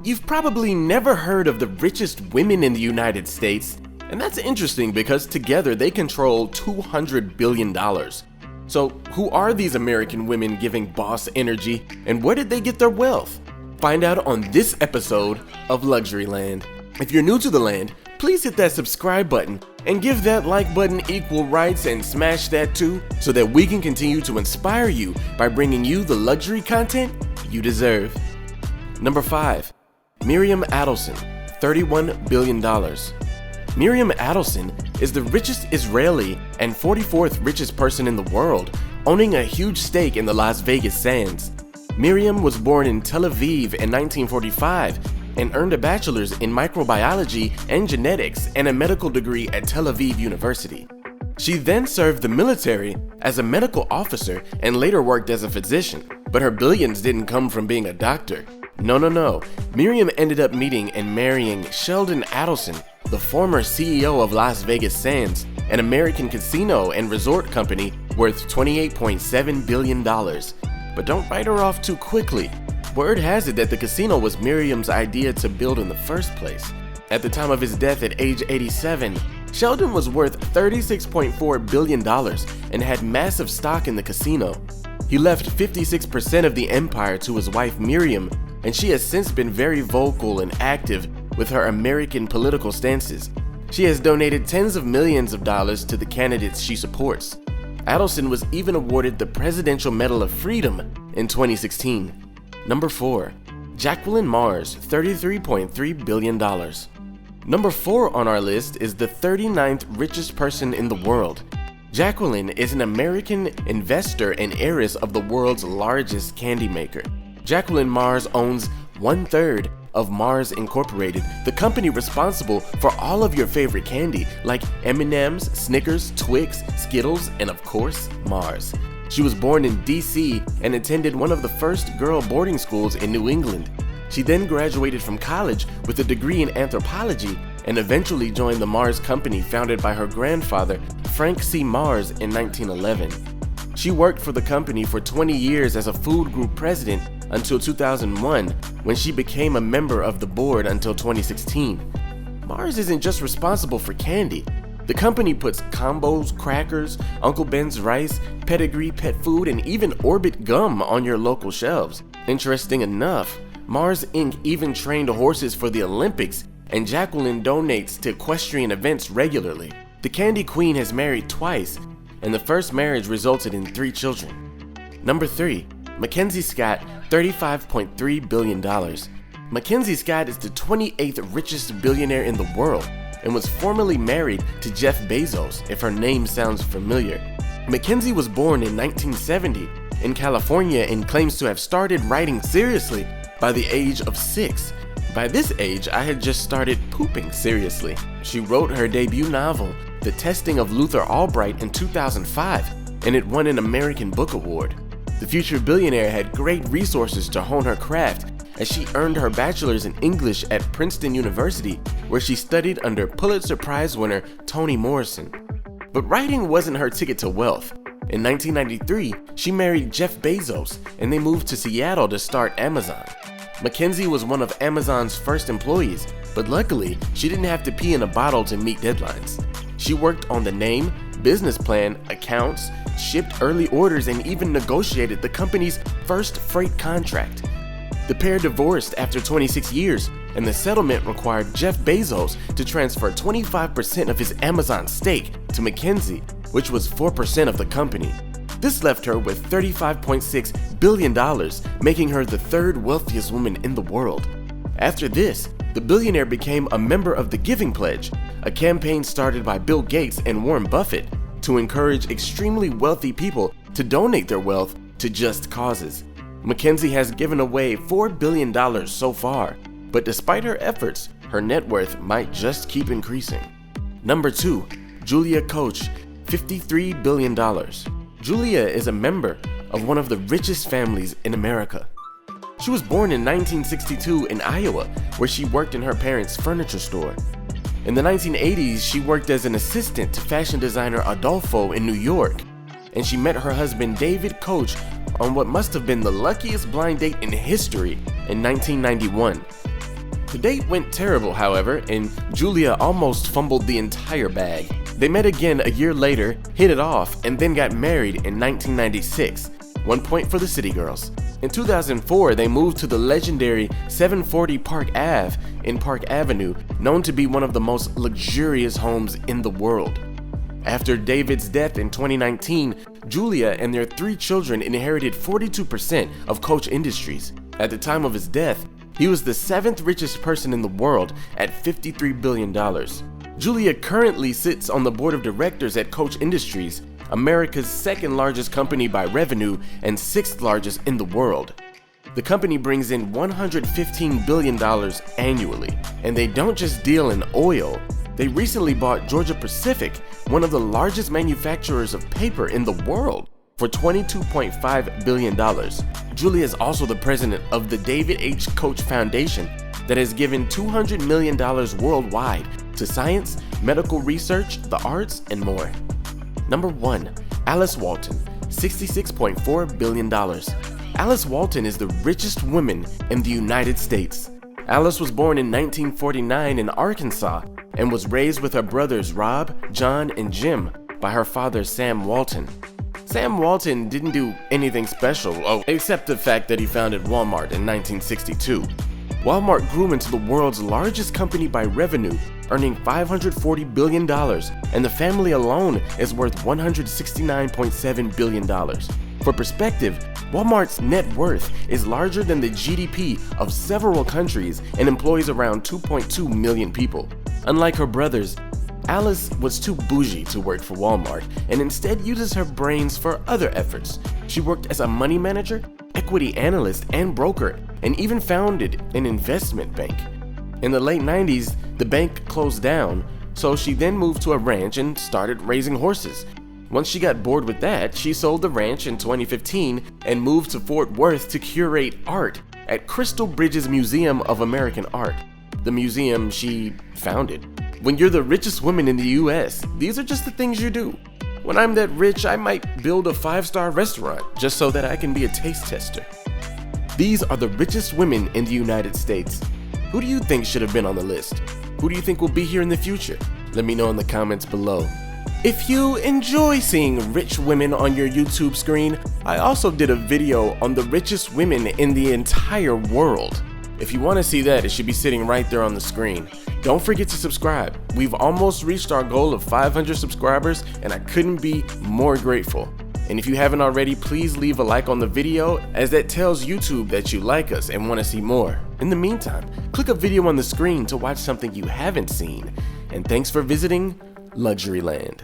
You've probably never heard of the richest women in the United States, and that's interesting because together they control $200 billion. So who are these American women giving boss energy, and where did they get their wealth? Find out on this episode of Luxury Land. If you're new to the land, please hit that subscribe button and give that like button equal rights and smash that too so that we can continue to inspire you by bringing you the luxury content you deserve. Number 5. Miriam Adelson, $31 billion. Miriam Adelson is the richest Israeli and 44th richest person in the world, owning a huge stake in the Las Vegas Sands. Miriam was born in Tel Aviv in 1945 and earned a bachelor's in microbiology and genetics and a medical degree at Tel Aviv University. She then served the military as a medical officer and later worked as a physician, but her billions didn't come from being a doctor. No. Miriam ended up meeting and marrying Sheldon Adelson, the former CEO of Las Vegas Sands, an American casino and resort company worth $28.7 billion. But don't write her off too quickly. Word has it that the casino was Miriam's idea to build in the first place. At the time of his death at age 87, Sheldon was worth $36.4 billion and had massive stock in the casino. He left 56% of the empire to his wife Miriam, and she has since been very vocal and active with her American political stances. She has donated tens of millions of dollars to the candidates she supports. Adelson was even awarded the Presidential Medal of Freedom in 2016. Number 4. Jacqueline Mars, $33.3 billion. Number 4 on our list is the 39th richest person in the world. Jacqueline is an American investor and heiress of the world's largest candy maker. Jacqueline Mars owns 1/3 of Mars Incorporated, the company responsible for all of your favorite candy like M&M's, Snickers, Twix, Skittles, and of course, Mars. She was born in DC and attended one of the first girl boarding schools in New England. She then graduated from college with a degree in anthropology and eventually joined the Mars Company founded by her grandfather, Frank C. Mars, in 1911. She worked for the company for 20 years as a food group president until 2001, when she became a member of the board until 2016. Mars isn't just responsible for candy. The company puts combos, crackers, Uncle Ben's rice, Pedigree pet food, and even Orbit gum on your local shelves. Interesting enough, Mars Inc. even trained horses for the Olympics, and Jacqueline donates to equestrian events regularly. The Candy Queen has married twice, and the first marriage resulted in 3 children. Number 3. Mackenzie Scott, $35.3 billion. Mackenzie Scott is the 28th richest billionaire in the world and was formerly married to Jeff Bezos, if her name sounds familiar. Mackenzie was born in 1970 in California and claims to have started writing seriously by the age of 6. By this age, I had just started pooping seriously. She wrote her debut novel, The Testing of Luther Albright, in 2005, and it won an American Book Award. The future billionaire had great resources to hone her craft as she earned her bachelor's in English at Princeton University, where she studied under Pulitzer Prize winner Toni Morrison. But writing wasn't her ticket to wealth. In 1993, she married Jeff Bezos, and they moved to Seattle to start Amazon. Mackenzie was one of Amazon's first employees, but luckily, she didn't have to pee in a bottle to meet deadlines. She worked on the name, business plan, accounts, shipped early orders, and even negotiated the company's first freight contract. The pair divorced after 26 years, and the settlement required Jeff Bezos to transfer 25% of his Amazon stake to Mackenzie, which was 4% of the company. This left her with $35.6 billion, making her the 3rd wealthiest woman in the world. After this, the billionaire became a member of the Giving Pledge, a campaign started by Bill Gates and Warren Buffett to encourage extremely wealthy people to donate their wealth to just causes. Mackenzie has given away $4 billion so far, but despite her efforts, her net worth might just keep increasing. Number 2. Julia Koch, $53 billion. Julia is a member of one of the richest families in America. She was born in 1962 in Iowa, where she worked in her parents' furniture store. In the 1980s, she worked as an assistant to fashion designer Adolfo in New York, and she met her husband David Koch on what must have been the luckiest blind date in history in 1991. The date went terrible, however, and Julia almost fumbled the entire bag. They met again a year later, hit it off, and then got married in 1996. 1 point for the City Girls. In 2004, they moved to the legendary 740 Park Ave in Park Avenue, known to be one of the most luxurious homes in the world. After David's death in 2019, Julia and their 3 children inherited 42% of Koch Industries. At the time of his death, he was the 7th richest person in the world at $53 billion. Julia currently sits on the board of directors at Koch Industries, America's 2nd largest company by revenue and 6th largest in the world. The company brings in $115 billion annually, and they don't just deal in oil. They recently bought Georgia-Pacific, one of the largest manufacturers of paper in the world, for $22.5 billion. Julia is also the president of the David H. Koch Foundation that has given $200 million worldwide to science, medical research, the arts, and more. Number 1. Alice Walton, $66.4 billion. Alice Walton is the richest woman in the United States. Alice was born in 1949 in Arkansas and was raised with her brothers Rob, John, and Jim by her father Sam Walton. Sam Walton didn't do anything special, except the fact that he founded Walmart in 1962. Walmart grew into the world's largest company by revenue, earning $540 billion, and the family alone is worth $169.7 billion. For perspective, Walmart's net worth is larger than the GDP of several countries and employs around 2.2 million people. Unlike her brothers, Alice was too bougie to work for Walmart and instead uses her brains for other efforts. She worked as a money manager, equity analyst, and broker, and even founded an investment bank. In the late 90s, the bank closed down, so she then moved to a ranch and started raising horses. Once she got bored with that, she sold the ranch in 2015 and moved to Fort Worth to curate art at Crystal Bridges Museum of American Art, the museum she founded. When you're the richest woman in the US, these are just the things you do. When I'm that rich, I might build a 5-star restaurant just so that I can be a taste tester. These are the richest women in the United States. Who do you think should have been on the list? Who do you think will be here in the future? Let me know in the comments below. If you enjoy seeing rich women on your YouTube screen, I also did a video on the richest women in the entire world. If you want to see that, it should be sitting right there on the screen. Don't forget to subscribe. We've almost reached our goal of 500 subscribers, and I couldn't be more grateful. And if you haven't already, please leave a like on the video, as that tells YouTube that you like us and want to see more. In the meantime, click a video on the screen to watch something you haven't seen. And thanks for visiting Luxuryland.